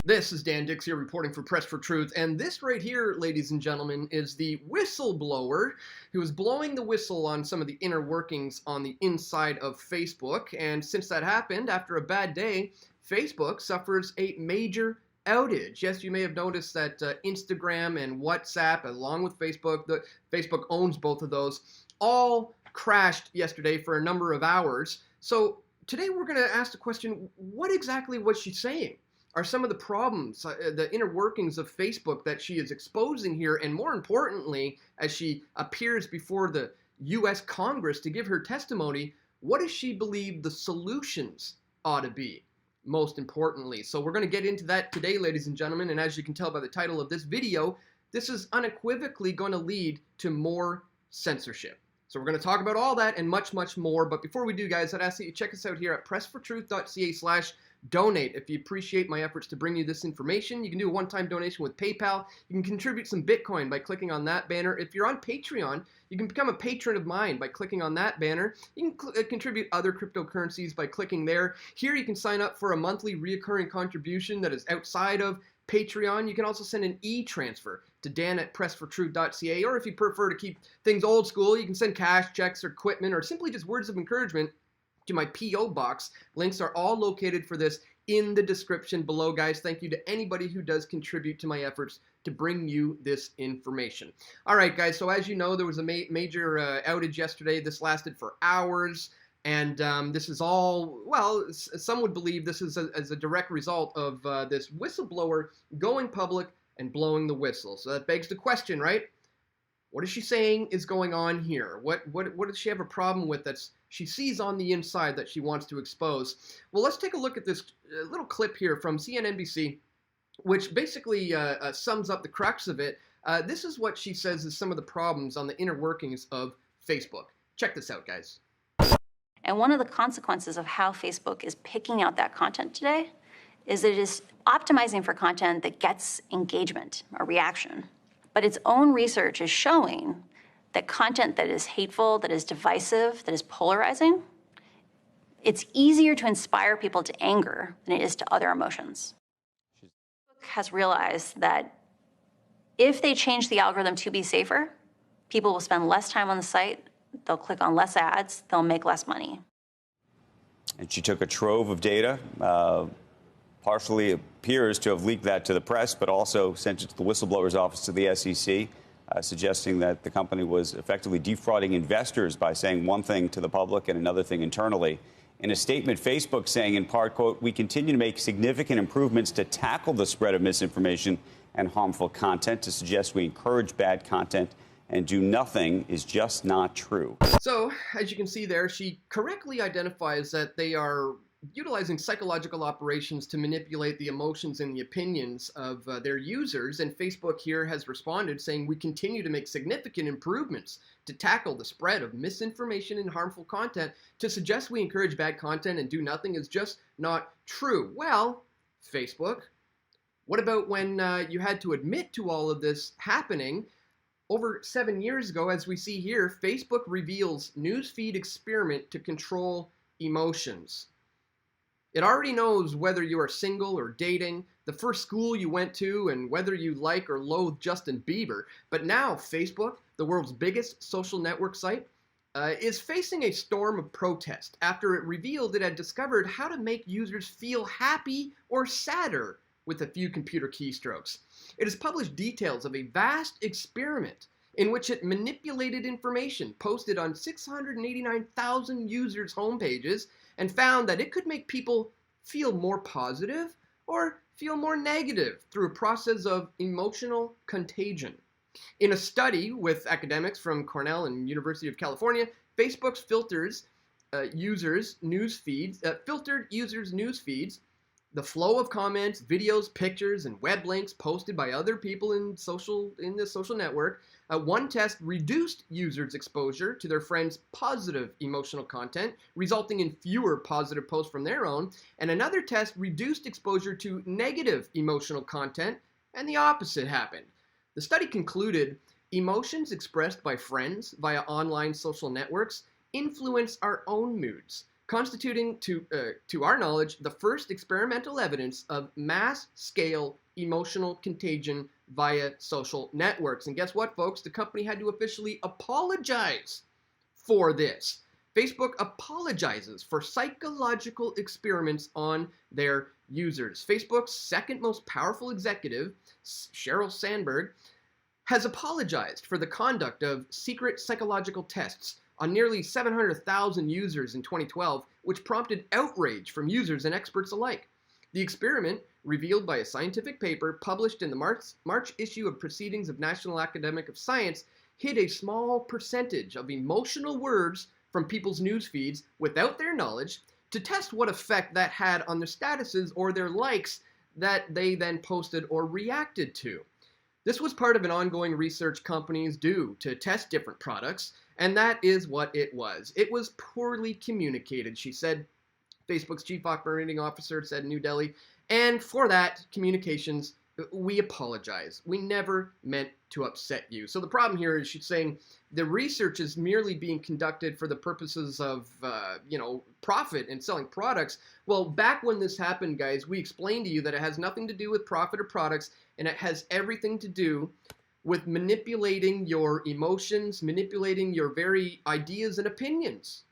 This is Dan Dicks here reporting for Press for Truth, and this right here, ladies and gentlemen, is the whistleblower who is blowing the whistle on some of the inner workings on the inside of Facebook. And since that happened, after a bad day, Facebook suffers a major outage. Yes, you may have noticed that Instagram and WhatsApp, along with Facebook, Facebook owns both of those, all crashed yesterday for a number of hours. So today we're going to ask the question, what exactly was she saying? Are some of the problems, the inner workings of Facebook that she is exposing here, and more importantly, as she appears before the U.S. Congress to give her testimony, what does she believe the solutions ought to be, most importantly? So we're going to get into that today, ladies and gentlemen, and as you can tell by the title of this video, this is unequivocally going to lead to more censorship. So we're going to talk about all that and much, much more. But before we do, guys, I'd ask that you check us out here at pressfortruth.ca/donate. If you appreciate my efforts to bring you this information, you can do a one-time donation with PayPal. You can contribute some Bitcoin by clicking on that banner. If you're on Patreon, you can become a patron of mine by clicking on that banner. You can contribute other cryptocurrencies by clicking there. Here you can sign up for a monthly reoccurring contribution that is outside of Patreon. You can also send an e-transfer to dan@pressfortruth.ca, or if you prefer to keep things old school, you can send cash, checks, or equipment, or simply just words of encouragement to my P.O. box. Links are all located for this in the description below, guys. Thank you to anybody who does contribute to my efforts to bring you this information. All right, guys, so as you know, there was a major outage yesterday. This lasted for hours. And this is all, well, some would believe this is as a direct result of this whistleblower going public and blowing the whistle. So that begs the question, right? What is she saying is going on here? What does she have a problem with that she sees on the inside that she wants to expose? Well, let's take a look at this little clip here from CNBC, which basically sums up the crux of it. This is what she says is some of the problems on the inner workings of Facebook. Check this out, guys. And one of the consequences of how Facebook is picking out that content today is it is optimizing for content that gets engagement or reaction. But its own research is showing that content that is hateful, that is divisive, that is polarizing, it's easier to inspire people to anger than it is to other emotions. Facebook has realized that if they change the algorithm to be safer, people will spend less time on the site, they'll click on less ads, they'll make less money. And she took a trove of data, partially appears to have leaked that to the press, but also sent it to the whistleblower's office to the SEC, suggesting that the company was effectively defrauding investors by saying one thing to the public and another thing internally. In a statement, Facebook saying in part, quote, "We continue to make significant improvements to tackle the spread of misinformation and harmful content. To suggest we encourage bad content and do nothing is just not true." So, as you can see there, she correctly identifies that they are utilizing psychological operations to manipulate the emotions and the opinions of their users. And Facebook here has responded saying, "We continue to make significant improvements to tackle the spread of misinformation and harmful content. To suggest we encourage bad content and do nothing is just not true." Well, Facebook, what about when you had to admit to all of this happening? Over 7 years ago, as we see here, Facebook reveals newsfeed experiment to control emotions. It already knows whether you are single or dating, the first school you went to, and whether you like or loathe Justin Bieber. But now Facebook, the world's biggest social network site, is facing a storm of protest after it revealed it had discovered how to make users feel happy or sadder with a few computer keystrokes. It has published details of a vast experiment in which it manipulated information posted on 689,000 users' homepages and found that it could make people feel more positive or feel more negative through a process of emotional contagion. In a study with academics from Cornell and University of California, Facebook's filtered users' news feeds, the flow of comments, videos, pictures, and web links posted by other people in the social network. One test reduced users' exposure to their friends' positive emotional content, resulting in fewer positive posts from their own. And another test reduced exposure to negative emotional content, and the opposite happened. The study concluded emotions expressed by friends via online social networks influence our own moods, constituting, to our knowledge, the first experimental evidence of mass-scale emotional contagion via social networks. And guess what, folks? The company had to officially apologize for this. Facebook apologizes for psychological experiments on their users. Facebook's second most powerful executive, Sheryl Sandberg, has apologized for the conduct of secret psychological tests on nearly 700,000 users in 2012, which prompted outrage from users and experts alike. The experiment, revealed by a scientific paper published in the March issue of Proceedings of National Academic of Science, hid a small percentage of emotional words from people's news feeds without their knowledge to test what effect that had on their statuses or their likes that they then posted or reacted to. This was part of an ongoing research companies do to test different products, and that is what it was. It was poorly communicated, she said. Facebook's chief operating officer said in New Delhi, and for that, communications, we apologize. We never meant to upset you. So the problem here is she's saying the research is merely being conducted for the purposes of, profit and selling products. Well, back when this happened, guys, we explained to you that it has nothing to do with profit or products, and it has everything to do with manipulating your emotions, manipulating your very ideas and opinions.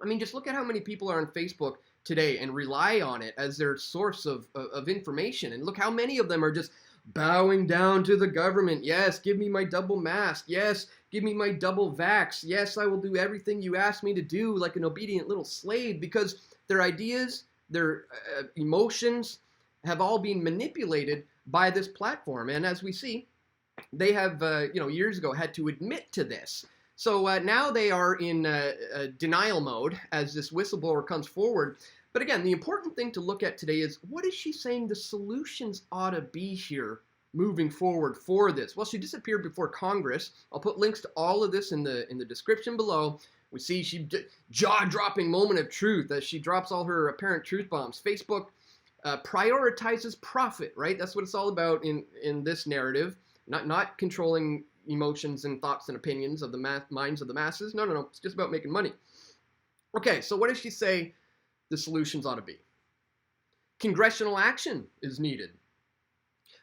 I mean, just look at how many people are on Facebook today and rely on it as their source of information. And look how many of them are just bowing down to the government. Yes, give me my double mask. Yes, give me my double vax. Yes, I will do everything you ask me to do like an obedient little slave, because their ideas, their emotions have all been manipulated by this platform. And as we see, they have, years ago had to admit to this. So now they are in denial mode as this whistleblower comes forward. But again, the important thing to look at today is, what is she saying the solutions ought to be here moving forward for this? Well, she disappeared before Congress. I'll put links to all of this in the description below. We see she jaw-dropping moment of truth as she drops all her apparent truth bombs. Facebook prioritizes profit, right? That's what it's all about in this narrative. Not controlling emotions and thoughts and opinions of the minds of the masses. No. It's just about making money. Okay, so what does she say the solutions ought to be? Congressional action is needed.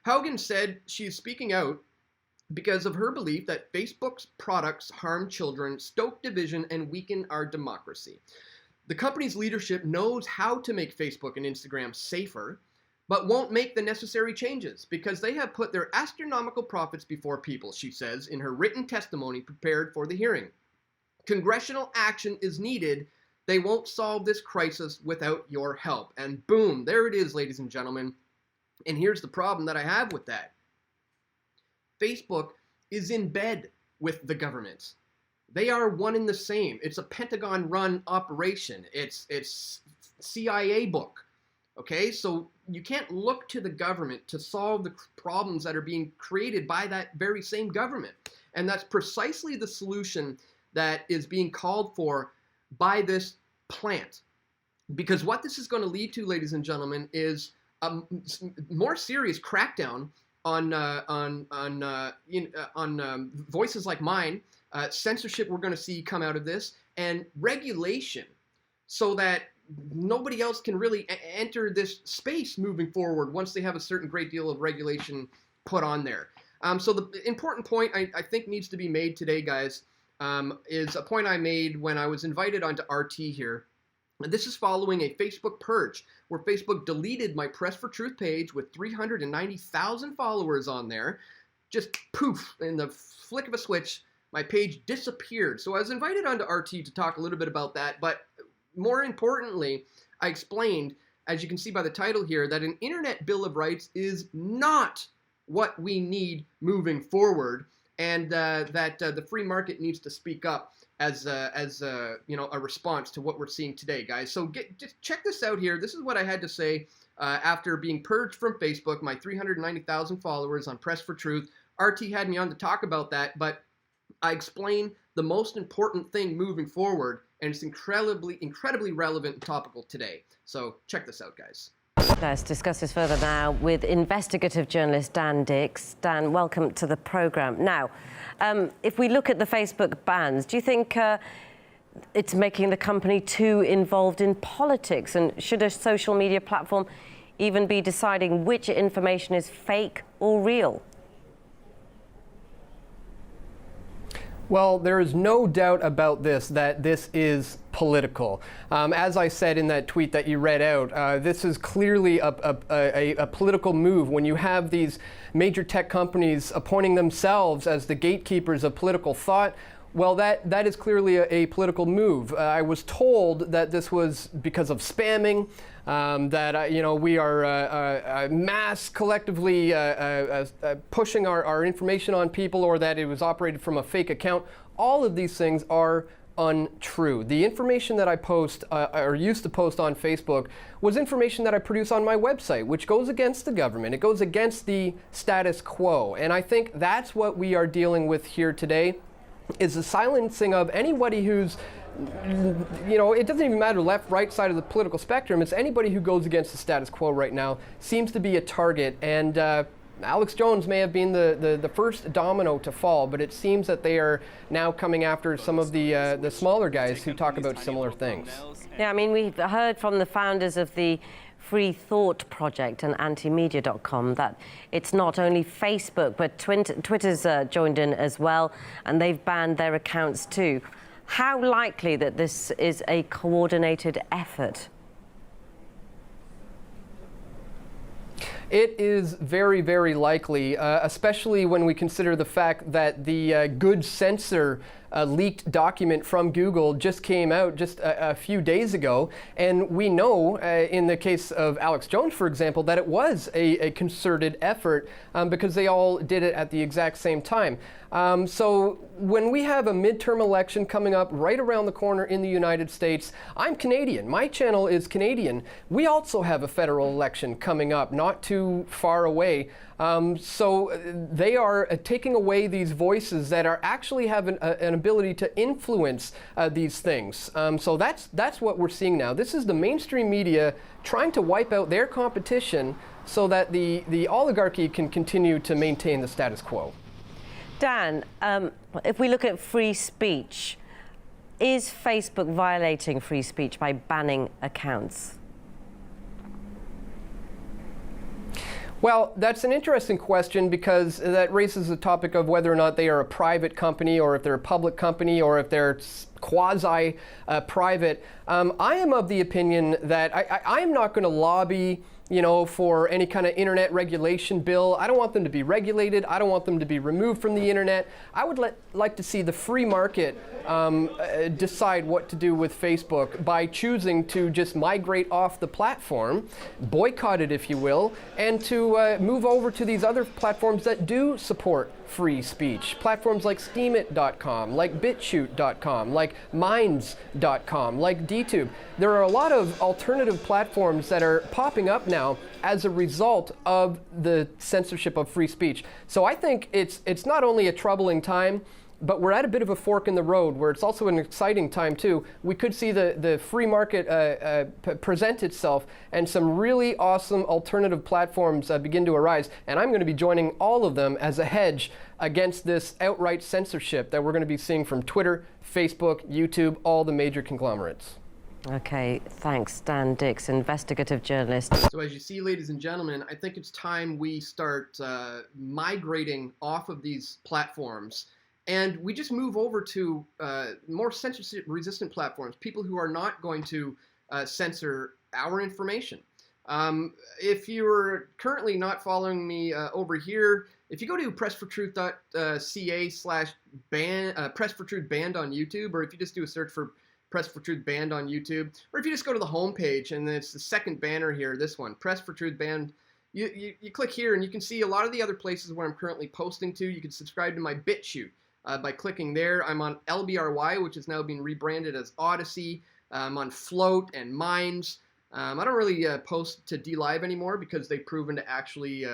Haugen said she is speaking out because of her belief that Facebook's products harm children, stoke division, and weaken our democracy. The company's leadership knows how to make Facebook and Instagram safer, but won't make the necessary changes because they have put their astronomical profits before people, she says in her written testimony prepared for the hearing. Congressional action is needed. They won't solve this crisis without your help. And boom, there it is, ladies and gentlemen. And here's the problem that I have with that. Facebook is in bed with the government. They are one and the same. It's a Pentagon-run operation. It's CIA book. Okay, so you can't look to the government to solve the problems that are being created by that very same government. And that's precisely the solution that is being called for by this plant. Because what this is going to lead to, ladies and gentlemen, is a more serious crackdown on voices like mine, censorship we're going to see come out of this, and regulation, so that nobody else can really enter this space moving forward once they have a certain great deal of regulation put on there. So the important point I think needs to be made today, guys, is a point I made when I was invited onto RT here. And this is following a Facebook purge where Facebook deleted my Press for Truth page with 390,000 followers on there. Just poof, in the flick of a switch, my page disappeared. So I was invited onto RT to talk a little bit about that, but more importantly, I explained, as you can see by the title here, that an Internet Bill of Rights is not what we need moving forward, and that the free market needs to speak up as a response to what we're seeing today, guys. So just check this out here. This is what I had to say after being purged from Facebook, my 390,000 followers on Press for Truth. RT had me on to talk about that, but I explained the most important thing moving forward, and it's incredibly relevant and topical today. So check this out, guys. Let's discuss this further now with investigative journalist Dan Dicks. Dan, welcome to the programme. Now, if we look at the Facebook bans, do you think it's making the company too involved in politics? And should a social media platform even be deciding which information is fake or real? Well, there is no doubt about this, that this is political. As I said in that tweet that you read out, this is clearly a political move. When you have these major tech companies appointing themselves as the gatekeepers of political thought, well, that is clearly a political move. I was told that this was because of spamming, that we are mass collectively pushing our information on people, or that it was operated from a fake account. All of these things are untrue. The information that I post or used to post on Facebook was information that I produce on my website, which goes against the government. It goes against the status quo. And I think that's what we are dealing with here today, is the silencing of anybody who's, it doesn't even matter left, right side of the political spectrum. It's anybody who goes against the status quo right now seems to be a target. And Alex Jones may have been the first domino to fall, but it seems that they are now coming after some of the smaller guys who talk about similar things. Yeah, I mean, we've heard from the founders of the Free Thought Project and antimedia.com that it's not only Facebook, but Twitter's joined in as well, and they've banned their accounts too. How likely that this is a coordinated effort? It is very, very likely, especially when we consider the fact that the Good Censor leaked document from Google just came out just a few days ago. And we know, in the case of Alex Jones, for example, that it was a concerted effort because they all did it at the exact same time. So when we have a midterm election coming up right around the corner in the United States, I'm Canadian. My channel is Canadian. We also have a federal election coming up not too far away. So they are taking away these voices that are actually have an ability to influence these things. So that's what we're seeing now. This is the mainstream media trying to wipe out their competition so that the oligarchy can continue to maintain the status quo. Dan, if we look at free speech, is Facebook violating free speech by banning accounts? Well, that's an interesting question because that raises the topic of whether or not they are a private company, or if they're a public company, or if they're quasi-private. I am of the opinion that I am not going to lobby for any kind of internet regulation bill. I don't want them to be regulated. I don't want them to be removed from the internet. I would like to see the free market decide what to do with Facebook by choosing to just migrate off the platform, boycott it if you will, and to move over to these other platforms that do support free speech. Platforms like Steemit.com, like BitChute.com, like Minds.com, like DTube. There are a lot of alternative platforms that are popping up now as a result of the censorship of free speech. So I think it's not only a troubling time, but we're at a bit of a fork in the road where it's also an exciting time too. We could see the free market present itself and some really awesome alternative platforms begin to arise. And I'm going to be joining all of them as a hedge against this outright censorship that we're going to be seeing from Twitter, Facebook, YouTube, all the major conglomerates. Okay, thanks, Dan Dicks, investigative journalist. So as you see, ladies and gentlemen, I think it's time we start migrating off of these platforms. And we just move over to more censorship-resistant platforms, people who are not going to censor our information. If you're currently not following me over here, if you go to pressfortruth.ca/ban, Press for Truth banned on YouTube, or if you just do a search for Press for Truth banned on YouTube, or if you just go to the homepage and it's the second banner here, this one, Press for Truth banned. You click here and you can see a lot of the other places where I'm currently posting to. You can subscribe to my BitChute. By clicking there. I'm on LBRY, which is now being rebranded as Odyssey. I'm on Float and Minds. I don't really post to DLive anymore because they've proven to actually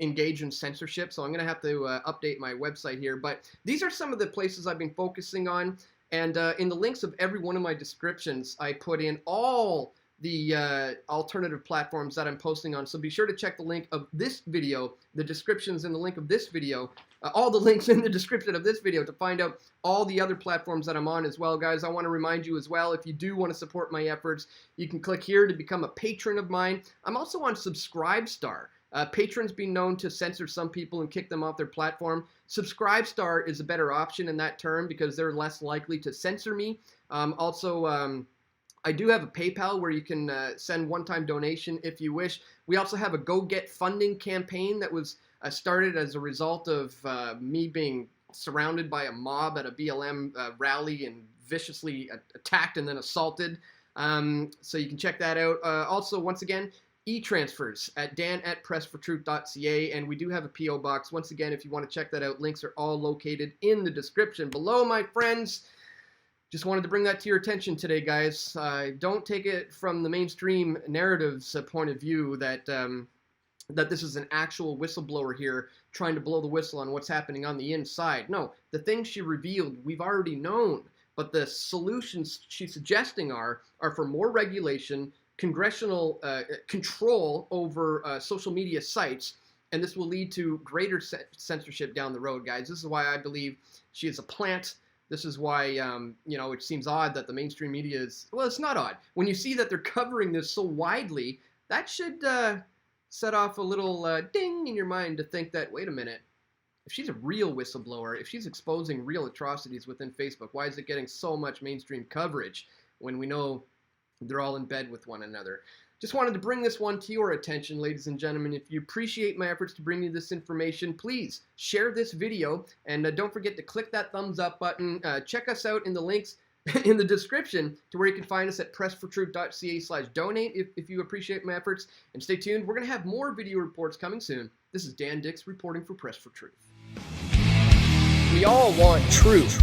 engage in censorship. So I'm going to have to update my website here. But these are some of the places I've been focusing on. And in the links of every one of my descriptions, I put in all the alternative platforms that I'm posting on. So be sure to check the link of this video, the descriptions in the link of this video, all the links in the description of this video to find out all the other platforms that I'm on as well, guys. I want to remind you as well, if you do want to support my efforts, you can click here to become a patron of mine. I'm also on Subscribestar. Patrons being known to censor some people and kick them off their platform. Subscribestar is a better option in that term because they're less likely to censor me. I do have a PayPal where you can send one-time donation if you wish. We also have a Go Get Funding campaign that was started as a result of me being surrounded by a mob at a BLM rally and viciously attacked and then assaulted. So you can check that out. Also, once again, e-transfers at dan@pressfortruth.ca, and we do have a P.O. box. Once again, if you want to check that out, links are all located in the description below, my friends. Just wanted to bring that to your attention today, guys. Don't take it from the mainstream narrative's point of view that that this is an actual whistleblower here trying to blow the whistle on what's happening on the inside. No, the things she revealed, we've already known. But the solutions she's suggesting are for more regulation, congressional control over social media sites, and this will lead to greater censorship down the road, guys. This is why I believe she is a plant. This is why, you know, it seems odd that the mainstream media is, well, it's not odd. When you see that they're covering this so widely, that should set off a little ding in your mind to think that, wait a minute, if she's a real whistleblower, if she's exposing real atrocities within Facebook, why is it getting so much mainstream coverage when we know they're all in bed with one another? Just wanted to bring this one to your attention, ladies and gentlemen. If you appreciate my efforts to bring you this information, please share this video, and don't forget to click that thumbs up button. Check us out in the links in the description to where you can find us at pressfortruth.ca/donate if you appreciate my efforts. And stay tuned. We're going to have more video reports coming soon. This is Dan Dicks reporting for Press for Truth. We all want truth.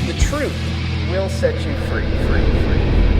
The truth will set you free.